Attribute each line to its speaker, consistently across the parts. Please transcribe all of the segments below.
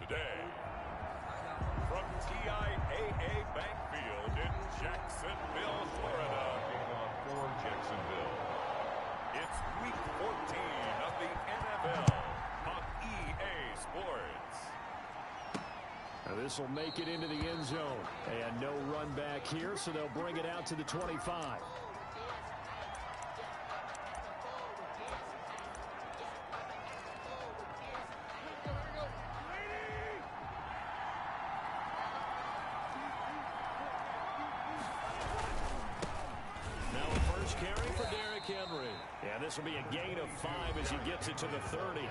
Speaker 1: Today, from TIAA Bank Field in Jacksonville, Florida, for Jacksonville, it's Week 14 of the NFL on EA Sports.
Speaker 2: This will make it into the end zone. And no run back here, so they'll bring it out to the 25. Carry for Derrick Henry. Yeah, this will be a gain of 5 as he gets it to the 30.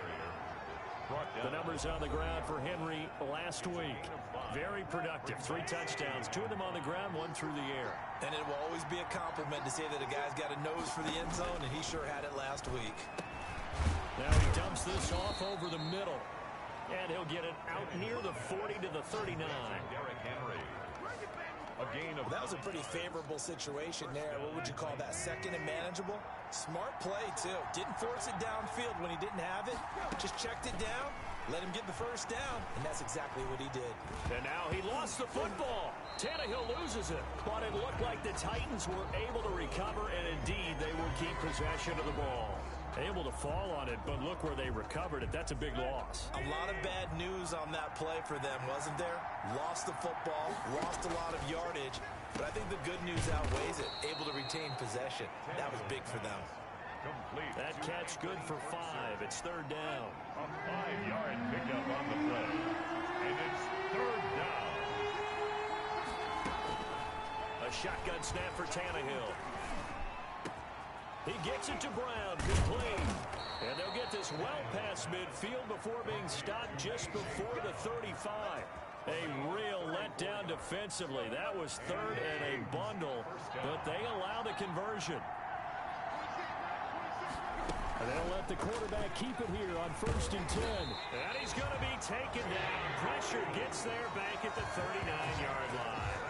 Speaker 2: The numbers on the ground for Henry last week. Very productive. 3 touchdowns, 2 of them on the ground, 1 through the air.
Speaker 3: And it will always be a compliment to say that a guy's got a nose for the end zone, and he sure had it last week.
Speaker 2: Now he dumps this off over the middle. And he'll get it out near the 40 to the 39.
Speaker 1: Derrick Henry.
Speaker 3: Well, that was a pretty favorable situation there. What would you call that? Second and manageable? Smart play, too. Didn't force it downfield when he didn't have it. Just checked it down, let him get the first down, and that's exactly what he did.
Speaker 2: And now he lost the football. Tannehill loses it. But it looked like the Titans were able to recover, and indeed they will keep possession of the ball. Able to fall on it, but look where they recovered it. That's a big loss.
Speaker 3: A lot of bad news on that play for them, wasn't there? Lost the football, lost a lot of yardage, but I think the good news outweighs it. Able to retain possession. That was big for them.
Speaker 1: Complete.
Speaker 2: That catch good for 5. It's 3rd down.
Speaker 1: A 5-yard pickup on the play. And it's 3rd down.
Speaker 2: A shotgun snap for Tannehill. He gets it to Brown, complete. And they'll get this well past midfield before being stopped just before the 35. A real letdown defensively. That was 3rd and a bundle, but they allow the conversion. And they'll let the quarterback keep it here on 1st and 10. And he's going to be taken down. Pressure gets there back at the 39-yard line.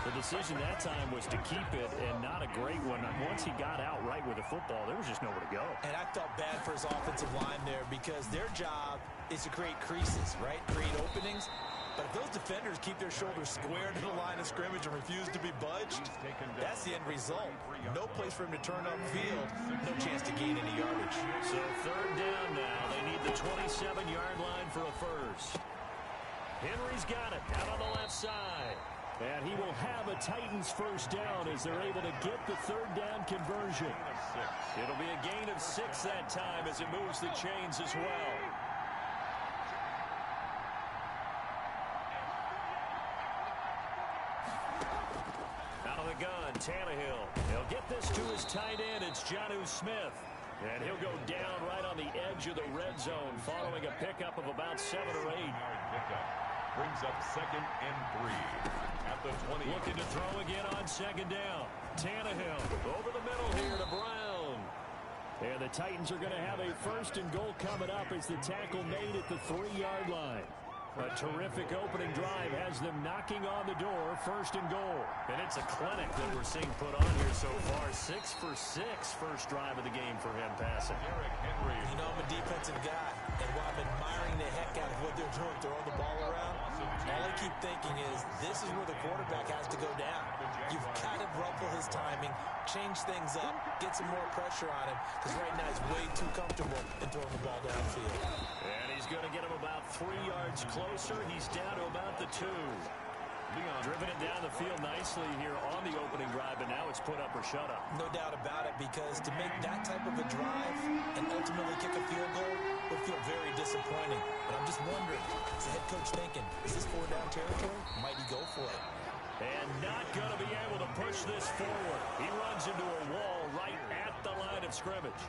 Speaker 2: The decision that time was to keep it, and not a great one. Once he got out right with the football, there was just nowhere to go.
Speaker 3: And I felt bad for his offensive line there because their job is to create creases, right? Create openings. But if those defenders keep their shoulders square to the line of scrimmage and refuse to be budged, that's the end result. No place for him to turn upfield. No chance to gain any yardage.
Speaker 2: So 3rd down now. They need the 27-yard line for a first. Henry's got it out on the left side. And he will have a Titans first down as they're able to get the 3rd down conversion. It'll be a gain of 6 that time as it moves the chains as well. Out of the gun, Tannehill. He'll get this to his tight end. It's Jonnu Smith. And he'll go down right on the edge of the red zone following a pickup of about 7 or 8.
Speaker 1: Brings up 2nd and 3. At the 20.
Speaker 2: Looking to throw again on 2nd down. Tannehill over the middle here to Brown. And the Titans are going to have a 1st and goal coming up as the tackle made at the 3-yard line. A terrific opening drive has them knocking on the door. 1st and goal. And it's a clinic that we're seeing put on here so far. 6 for 6 first drive of the game for him passing.
Speaker 1: Derrick Henry.
Speaker 3: You know, I'm a defensive guy, and while I'm admiring the heck out of what they're doing, throwing the ball around, all I keep thinking is this is where the quarterback has to go down. You've got to ruffle his timing, change things up, get some more pressure on him, because right now he's way too comfortable in throwing the ball downfield.
Speaker 2: And he's going to get him about 3 yards closer. He's down to about the 2. Driven it down the field nicely here on the opening drive, and now it's put up or shut up.
Speaker 3: No doubt about it, because to make that type of a drive and ultimately kick a field goal would feel very disappointing. But I'm just wondering, is the head coach thinking, is this 4-down territory? Might he go for it?
Speaker 2: And not going to be able to push this forward. He runs into a wall right at the line of scrimmage.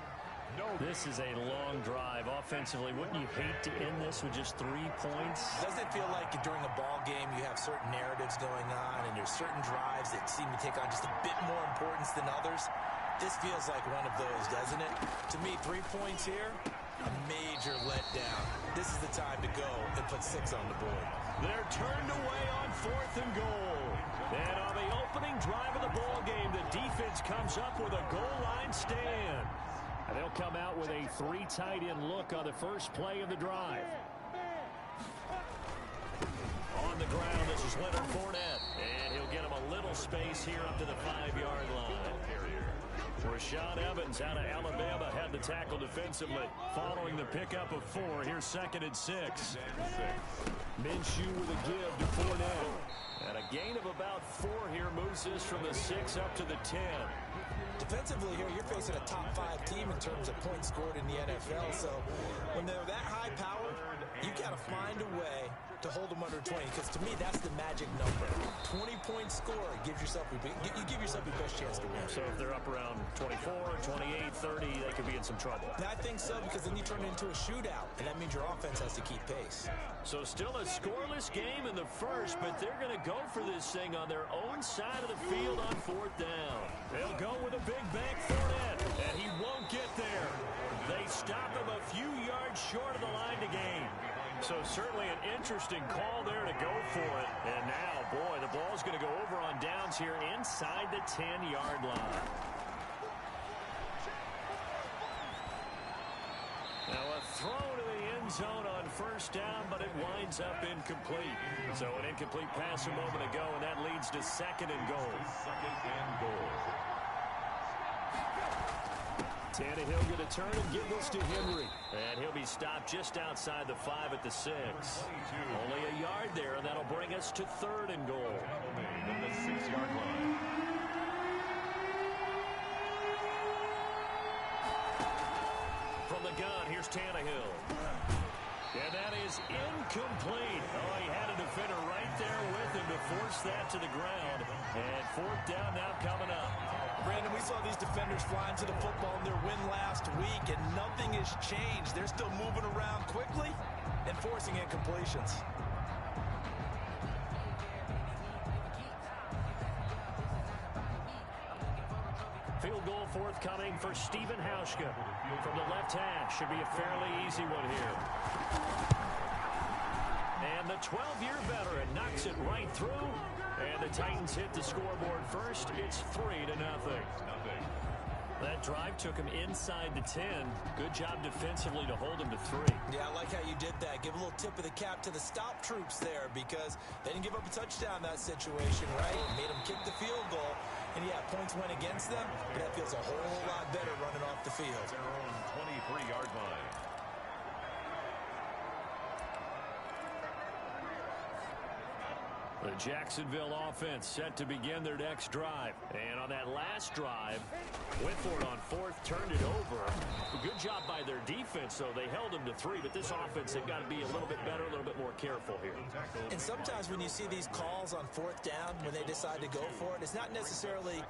Speaker 2: This is a long drive offensively. Wouldn't you hate to end this with just 3 points?
Speaker 3: Doesn't it feel like during a ball game you have certain narratives going on and there's certain drives that seem to take on just a bit more importance than others? This feels like one of those, doesn't it? To me, 3 points here, a major letdown. This is the time to go and put 6 on the board.
Speaker 2: They're turned away on 4th and goal. And on the opening drive of the ball game, the defense comes up with a goal line stand. And they'll come out with a 3 tight end look on the first play of the drive. on the ground. This is Leonard Fournette. And he'll get him a little space here up to the 5-yard line. Rashaan Evans out of Alabama had the tackle defensively. Following the pickup of 4, here's 2nd and 6. Minshew with a give to Fournette. And a gain of about 4 here moves this from the 6 up to the 10.
Speaker 3: Defensively here, you're facing a top-5 team in terms of points scored in the NFL. So when they're that high-powered, you've got to find a way to hold them under 20, because to me that's the magic number. 20-point score gives yourself you give yourself your best chance to win.
Speaker 2: So if they're up around 24, 28, 30, they could be in some trouble.
Speaker 3: And I think so, because then you turn it into a shootout, and that means your offense has to keep pace.
Speaker 2: So still a scoreless game in the first, but they're going to go for this thing on their own side of the field on 4th down. They'll go with a big bank Fournette, and he won't get there. They stop him a few yards short of the line to gain. So certainly an interesting call there to go for it. And now, boy, the ball's going to go over on downs here inside the 10-yard line. Now a throw to the end zone on 1st down, but it winds up incomplete. So an incomplete pass a moment ago, and that leads to 2nd and goal.
Speaker 1: 2nd and goal.
Speaker 2: Tannehill going to turn and give this to Henry. And he'll be stopped just outside the 5 at the 6. Only a yard there, and that'll bring us to 3rd and goal.
Speaker 1: At the 6-yard line.
Speaker 2: From the gun, here's Tannehill. And that is incomplete. Oh, he had a defender right there with him to force that to the ground. And 4th down now coming up.
Speaker 3: Brandon, we saw these defenders flying to the football in their win last week, and nothing has changed. They're still moving around quickly and forcing incompletions.
Speaker 2: Field goal forthcoming for Stephen Hauschka from the left hash. Should be a fairly easy one here. And the 12-year veteran knocks it right through. And the Titans hit the scoreboard first. It's 3-0. That drive took him inside the 10. Good job defensively to hold him to 3.
Speaker 3: Yeah, I like how you did that. Give a little tip of the cap to the stop troops there, because they didn't give up a touchdown in that situation, right? Made them kick the field goal. And yeah, points went against them, but that feels a whole lot better running off the field.
Speaker 1: Their own 23-yard line.
Speaker 2: The Jacksonville offense set to begin their next drive. And on that last drive, went for it on 4th, turned it over. A good job by their defense, though. They held them to 3, but this offense, they've got to be a little bit better, a little bit more careful here.
Speaker 3: And sometimes when you see these calls on 4th down, when they decide to go for it, it's not necessarily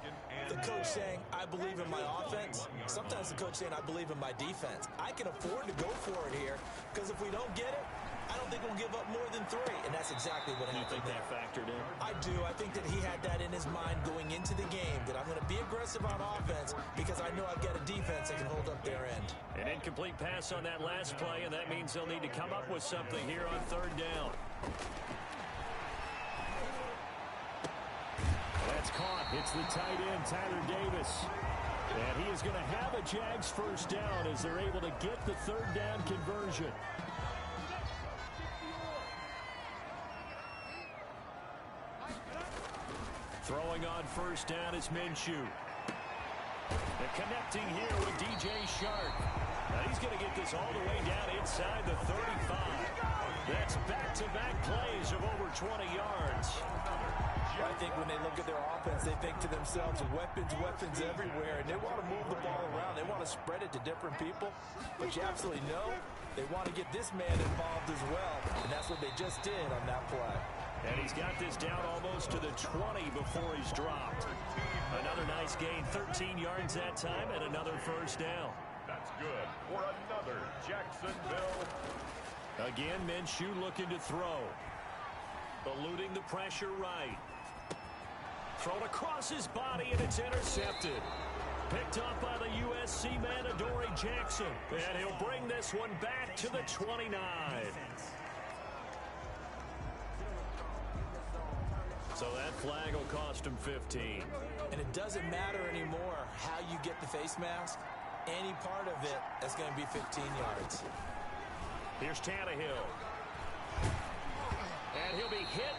Speaker 3: the coach saying, I believe in my offense. Sometimes the coach saying, I believe in my defense. I can afford to go for it here, because if we don't get it, I don't think we'll give up more than 3, and that's exactly what happened.
Speaker 2: You think that factored in?
Speaker 3: I do. I think that he had that in his mind going into the game, that I'm going to be aggressive on offense because I know I've got a defense that can hold up their end.
Speaker 2: An incomplete pass on that last play, and that means they'll need to come up with something here on 3rd down. That's caught. It's the tight end, Tyler Davis. And he is going to have a Jags 1st down as they're able to get the 3rd down conversion. Throwing on 1st down is Minshew. And connecting here with DJ Shark. Now he's going to get this all the way down inside the 35. That's back-to-back plays of over 20 yards.
Speaker 3: I think when they look at their offense, they think to themselves, weapons everywhere, and they want to move the ball around. They want to spread it to different people. But you absolutely know they want to get this man involved as well, and that's what they just did on that play.
Speaker 2: And he's got this down almost to the 20 before he's dropped. Another nice gain, 13 yards that time, and another 1st down.
Speaker 1: That's good for another Jacksonville.
Speaker 2: Again, Minshew looking to throw. Eluding the pressure right. Thrown across his body, and it's intercepted. Picked up by the USC man, Adoree Jackson. And he'll bring this one back to the 29. So that flag will cost him 15.
Speaker 3: And it doesn't matter anymore how you get the face mask. Any part of it is going to be 15 yards.
Speaker 2: Here's Tannehill. And he'll be hit